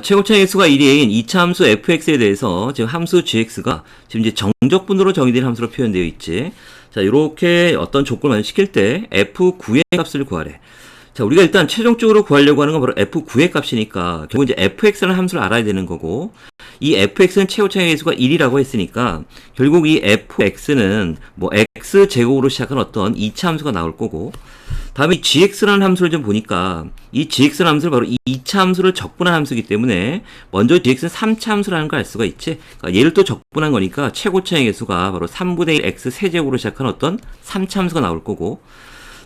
최고차의 수가 1인 2차 함수 fx에 대해서 지금 함수 gx가 지금 이제 정적분으로 정의된 함수로 표현되어 있지. 자, 이렇게 어떤 조건을 만족시킬 때 f9의 값을 구하래. 자, 우리가 일단 최종적으로 구하려고 하는 건 바로 f9의 값이니까 결국 이제 fx라는 함수를 알아야 되는 거고, 이 fx는 최고차의 수가 1이라고 했으니까 결국 이 fx는 뭐 x제곱으로 시작한 어떤 2차 함수가 나올 거고, 다음에 이 gx라는 함수를 좀 보니까 이 gx라는 함수를 바로 2차 함수를 적분한 함수이기 때문에 먼저 gx는 3차 함수라는 걸 알 수가 있지. 그러니까 얘를 또 적분한 거니까 최고차의 개수가 바로 3분의 1 x 세제곱으로 시작한 어떤 3차 함수가 나올 거고,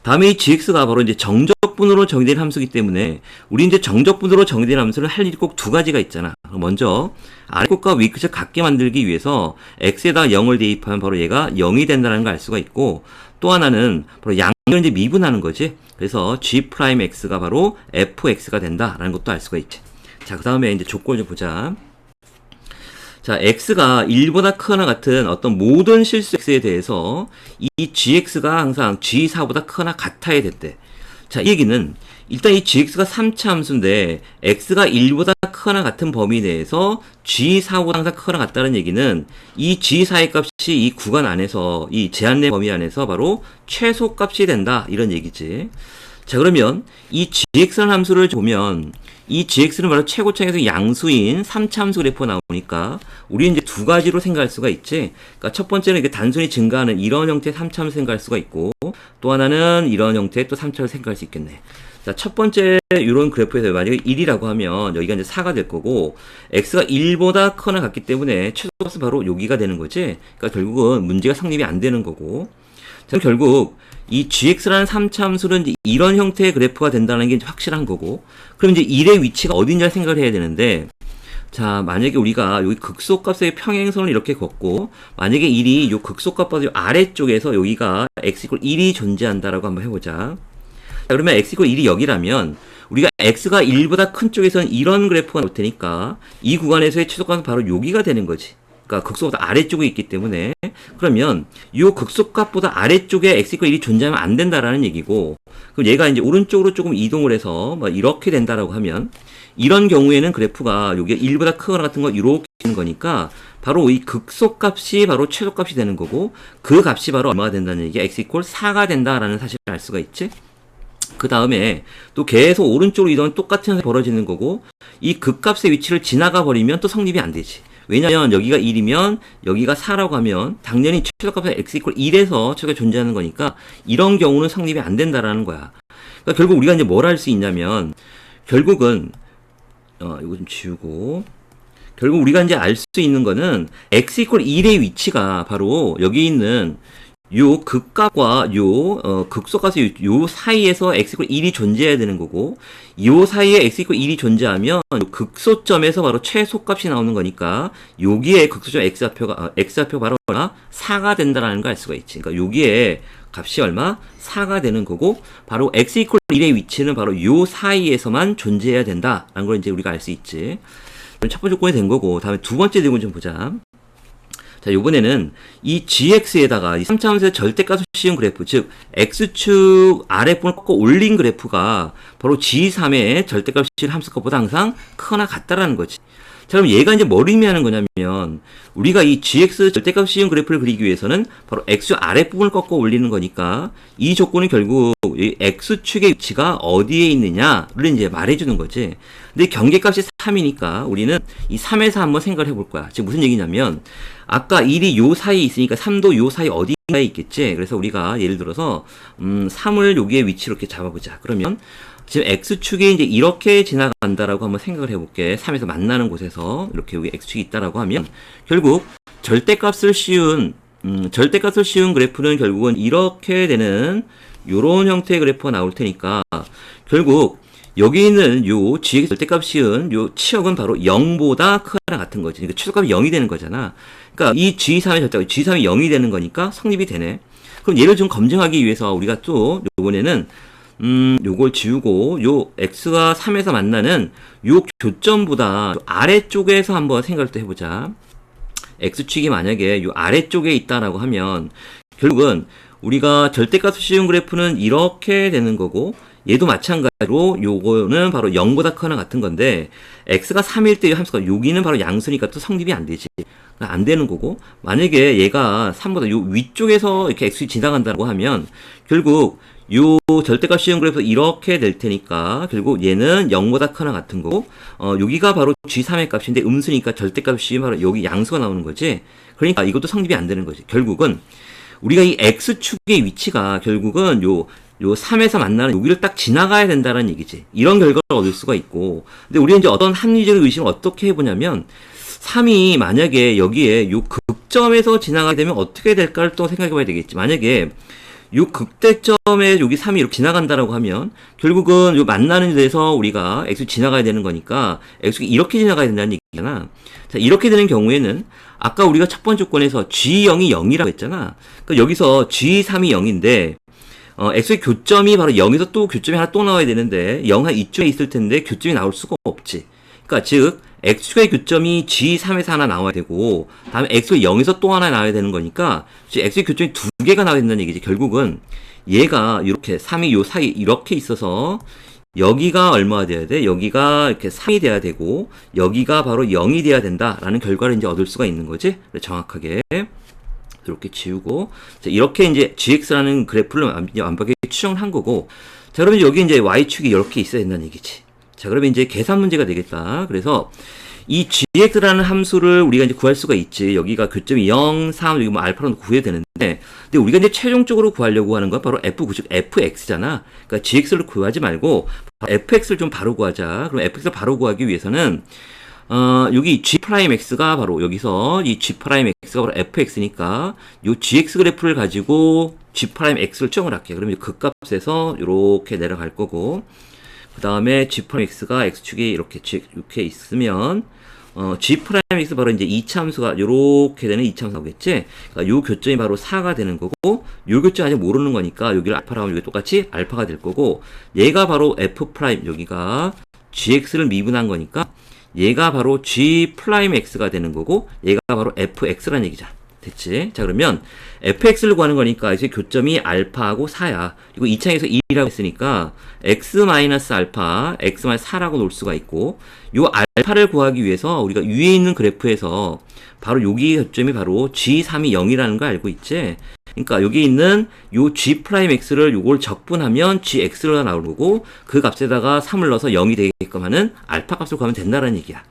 다음에 이 gx가 바로 이제 정적분으로 정의된 함수이기 때문에 우리 이제 정적분으로 정의된 함수를 할 일이 꼭 두 가지가 있잖아. 먼저 아래 끝과 위 끝을 같게 만들기 위해서 x에다 0을 대입하면 바로 얘가 0이 된다는 걸 알 수가 있고, 또 하나는 바로 양을 이제 미분하는 거지. 그래서 g'x가 바로 fx가 된다라는 것도 알 수가 있지. 자, 그 다음에 이제 조건을 좀 보자. 자, x가 1보다 크거나 같은 어떤 모든 실수 x에 대해서 이 gx가 항상 g4보다 크거나 같아야 됐대. 자, 이 얘기는 일단 이 gx가 3차 함수인데 x가 1보다 크거나 같은 범위 내에서 g4보다 항상 크거나 같다는 얘기는 이 g4의 값이 이 구간 안에서 이 제한 내 범위 안에서 바로 최소값이 된다, 이런 얘기지. 자, 그러면 이 gx라는 함수를 보면 이 gx는 바로 최고차에서 양수인 3차 함수 그래프가 나오니까 우리 이제 두 가지로 생각할 수가 있지. 그러니까 첫 번째는 이렇게 단순히 증가하는 이런 형태의 3차 함수 생각할 수가 있고, 또 하나는 이런 형태의 또 3차를 생각할 수 있겠네. 자, 첫 번째 이런 그래프에서 만약에 1이라고 하면 여기가 이제 4가 될 거고, x가 1보다 크거나 같기 때문에 최소값은 바로 여기가 되는 거지. 그러니까 결국은 문제가 성립이 안 되는 거고. 자, 결국 이 gx라는 3차 함수는 이제 이런 형태의 그래프가 된다는 게 이제 확실한 거고, 그럼 이제 1의 위치가 어딘지 생각을 해야 되는데, 자, 만약에 우리가 여기 극소값의 평행선을 이렇게 걷고, 만약에 1이 요 극소값보다 요 아래쪽에서 여기가 x = 1이 존재한다라고 한번 해보자. 자, 그러면 x = 1이 여기라면 우리가 x가 1보다 큰 쪽에서는 이런 그래프가 나올 테니까 이 구간에서의 최소값은 바로 여기가 되는 거지. 그러니까 극소값보다 아래쪽에 있기 때문에, 그러면 이 극소값보다 아래쪽에 x = 1이 존재하면 안 된다라는 얘기고, 그럼 얘가 이제 오른쪽으로 조금 이동을 해서 뭐 이렇게 된다라고 하면 이런 경우에는 그래프가 여기 1보다 크거나 같은 거 이렇게 되는 거니까 바로 이 극소값이 바로 최소값이 되는 거고, 그 값이 바로 얼마가 된다는 얘기야? x = 4가 된다라는 사실을 알 수가 있지. 그 다음에 또 계속 오른쪽으로 이동하면 똑같은 현상이 벌어지는 거고, 이 극값의 위치를 지나가 버리면 또 성립이 안 되지. 왜냐면 여기가 1이면 여기가 4라고 하면 당연히 최소값은 x = 1에서 최소가 존재하는 거니까 이런 경우는 성립이 안 된다라는 거야. 그러니까 결국 우리가 이제 뭘 할 수 있냐면, 결국은 이거 좀 지우고, 결국 우리가 이제 알 수 있는 거는 x = 1의 위치가 바로 여기 있는 요 극값과 요 극소값의 요 사이에서 x = 1이 존재해야 되는 거고, 요 사이에 x = 1이 존재하면 요 극소점에서 바로 최소값이 나오는 거니까 여기에 극소점 x좌표가 바로 얼마? 4가 된다라는 걸 알 수가 있지. 그러니까 여기에 값이 얼마? 4가 되는 거고, 바로 x = 1의 위치는 바로 요 사이에서만 존재해야 된다라는 걸 이제 우리가 알 수 있지. 첫 번째 조건이 된 거고, 다음에 두 번째 내용을 좀 보자. 자, 요번에는 이 gx에다가 이 3차 함수의 절대값을 씌운 그래프, 즉 x축 아랫부분을 꺾어 올린 그래프가 바로 g3의 절대값을 씌운 함수값보다 항상 크거나 같다라는 거지. 자, 그럼 얘가 이제 뭘 의미하는 거냐면, 우리가 이 gx 절대값 씌운 그래프를 그리기 위해서는 바로 x축 아랫부분을 꺾어 올리는 거니까 이 조건은 결국 이 x축의 위치가 어디에 있느냐를 이제 말해주는 거지. 근데 경계값이 3이니까 우리는 이 3에서 한번 생각을 해볼 거야. 지금 무슨 얘기냐면, 아까 1이 요 사이에 있으니까 3도 요 사이 어디에 있겠지. 그래서 우리가 예를 들어서 3을 여기에 위치로 이렇게 잡아보자. 그러면 지금 x축이 이제 이렇게 지나간다라고 한번 생각을 해볼게. 3에서 만나는 곳에서 이렇게 여기 x축이 있다라고 하면 결국 절대값을 씌운 그래프는 결국은 이렇게 되는 요런 형태의 그래프가 나올 테니까, 결국 여기 있는 요 gx 절대값 씌운 요 치역은 바로 0보다 크거나 같은 거지. 그러니까 최소값이 0이 되는 거잖아. 그러니까 이 g3의 절대값, g3이 0이 되는 거니까 성립이 되네. 그럼 얘를 좀 검증하기 위해서 우리가 또 요번에는 요걸 지우고 요 x가 3에서 만나는 요 교점보다 요 아래쪽에서 한번 생각을 또 해보자. x축이 만약에 요 아래쪽에 있다라고 하면 결국은 우리가 절대값을 씌운 그래프는 이렇게 되는 거고, 얘도 마찬가지로 요거는 바로 0보다 크거나 같은 건데 x가 3일 때 이 함수가 여기는 바로 양수니까 또 성립이 안 되지. 안 되는 거고 만약에 얘가 3보다 요 위쪽에서 이렇게 x이 지나간다고 하면 결국 요 절대값 시험 그래프 이렇게 될 테니까 결국 얘는 0보다 크거나 같은 거고 여기가 바로 g3의 값인데 음수니까 절대값 시험 바로 여기 양수가 나오는 거지. 그러니까 이것도 성립이 안 되는 거지. 결국은 우리가 이 x축의 위치가 결국은 요 3에서 만나는 여기를 딱 지나가야 된다는 얘기지. 이런 결과를 얻을 수가 있고. 근데 우리가 이제 어떤 합리적인 의심을 어떻게 해보냐면 3이 만약에 여기에 요 극점에서 지나가게 되면 어떻게 될까를 또 생각해 봐야 되겠지. 만약에 요 극대점에 여기 3이 이렇게 지나간다라고 하면 결국은 요 만나는 데서 우리가 x 지나가야 되는 거니까 x가 이렇게 지나가야 된다는 얘기잖아. 자, 이렇게 되는 경우에는 아까 우리가 첫 번째 조건에서 g0이 0이라고 했잖아. 그러니까 여기서 g3이 0인데 x의 교점이 바로 0에서 또 교점이 하나 또 나와야 되는데 0한 이쪽에 있을 텐데 교점이 나올 수가 없지. 그러니까 즉 x축의 교점이 g3에서 하나 나와야 되고 다음에 x축의 0에서 또 하나 나와야 되는 거니까 x축의 교점이 두 개가 나와야 된다는 얘기지. 결국은 얘가 이렇게 3이 요 사이 이렇게 있어서 여기가 얼마가 돼야 돼? 여기가 이렇게 3이 돼야 되고 여기가 바로 0이 돼야 된다라는 결과를 이제 얻을 수가 있는 거지. 정확하게 이렇게 지우고 자, 이렇게 이제 gx라는 그래프를 완벽하게 추정을 한 거고 자 그러면 여기 이제 y축이 이렇게 있어야 된다는 얘기지. 자 그러면 이제 계산 문제가 되겠다. 그래서 이 gx라는 함수를 우리가 이제 구할 수가 있지. 여기가 교점이 0, 3, 여기 뭐 알파로 구해야 되는데 근데 우리가 이제 최종적으로 구하려고 하는 건 바로 f 즉 fx잖아. 그러니까 gx를 구하지 말고 fx를 좀 바로 구하자. 그럼 fx를 바로 구하기 위해서는 여기 g'x가 바로 여기서 이 g'x가 바로 fx니까 요 gx 그래프를 가지고 g'x를 추정을 할게요. 그러면 그 값에서 이렇게 내려갈 거고 그 다음에 g'x가 x축이 이렇게 있으면 g'x 바로 이제 2차 함수가 이렇게 되는 2차 함수 나오겠지. 그러니까 요 교점이 바로 4가 되는 거고 요 교점 아직 모르는 거니까 여기를 알파라고 하면 여기 똑같이 알파가 될 거고 얘가 바로 f' 여기가 gx를 미분한 거니까 얘가 바로 g'x가 되는 거고 얘가 바로 fx라는 얘기자. 됐지? 자 그러면 fx를 구하는 거니까 이제 교점이 알파하고 4야. 그리고 2창에서 1이라고 했으니까 x-알파, x-4라고 놓을 수가 있고 요 알파를 구하기 위해서 우리가 위에 있는 그래프에서 바로 여기 교점이 바로 g3이 0이라는 거 알고 있지? 그러니까 여기 있는 요 g'x를 요걸 적분하면 gx가 나올 거고 그 값에다가 3을 넣어서 0이 되게끔 하는 알파 값을 구하면 된다는 얘기야.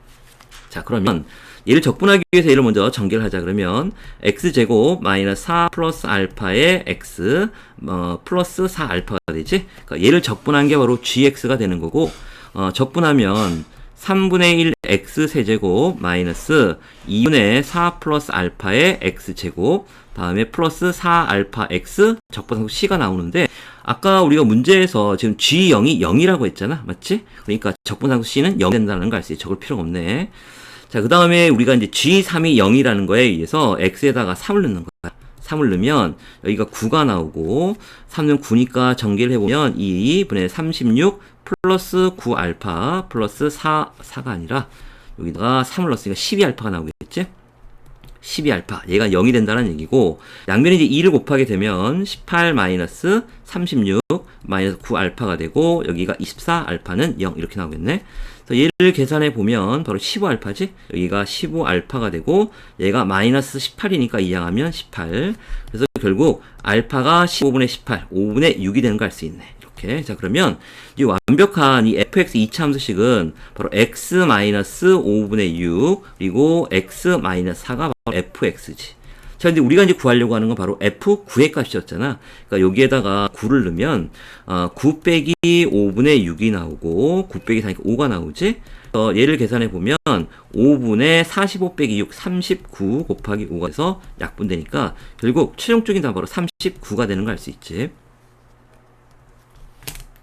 자 그러면 얘를 적분하기 위해서 얘를 먼저 전개를 하자. 그러면 x제곱 마이너스 4 플러스 알파의 x 플러스 4 알파가 되지. 그러니까 얘를 적분한 게 바로 gx가 되는 거고 적분하면 3분의 1 x 세제곱 마이너스 2분의 4 플러스 알파의 x제곱 다음에 플러스 4 알파 x 적분하고 c가 나오는데 아까 우리가 문제에서 지금 g0이 0이라고 했잖아. 맞지? 그러니까 적분하고 c는 0 된다는 거 알 수 있지. 적을 필요가 없네. 자, 그 다음에 우리가 이제 g3이 0이라는 거에 의해서 x에다가 3을 넣는 거야. 3을 넣으면 여기가 9가 나오고 3는 9니까 전개를 해보면 2분의 36 플러스 9알파 플러스 4가 아니라 여기다가 3을 넣었으니까 12알파가 나오겠지? 12알파 얘가 0이 된다는 얘기고 양면에 이제 2를 곱하게 되면 18 마이너스 36 마이너스 9알파가 되고 여기가 24알파는 0 이렇게 나오겠네. 그래서 얘를 계산해 보면 바로 15알파지. 여기가 15알파가 되고 얘가 마이너스 18이니까 이항하면 18. 그래서 결국 알파가 15분의 18, 5분의 6이 되는 거 알 수 있네. 이렇게. 자 그러면 이 완벽한 이 fx 2차 함수식은 바로 x 마이너스 5분의 6 그리고 x 마이너스 4가 바로 fx지. 자, 근데 우리가 이제 구하려고 하는 건 바로 f9의 값이었잖아. 그러니까 여기에다가 9를 넣으면 9 빼기 5분의 6이 나오고 9 빼기 4니까 5가 나오지. 그래서 얘를 계산해 보면 5분의 45 빼기 6 39 곱하기 5가 돼서 약분되니까 결국 최종적인 답은 바로 39가 되는 걸 알 수 있지.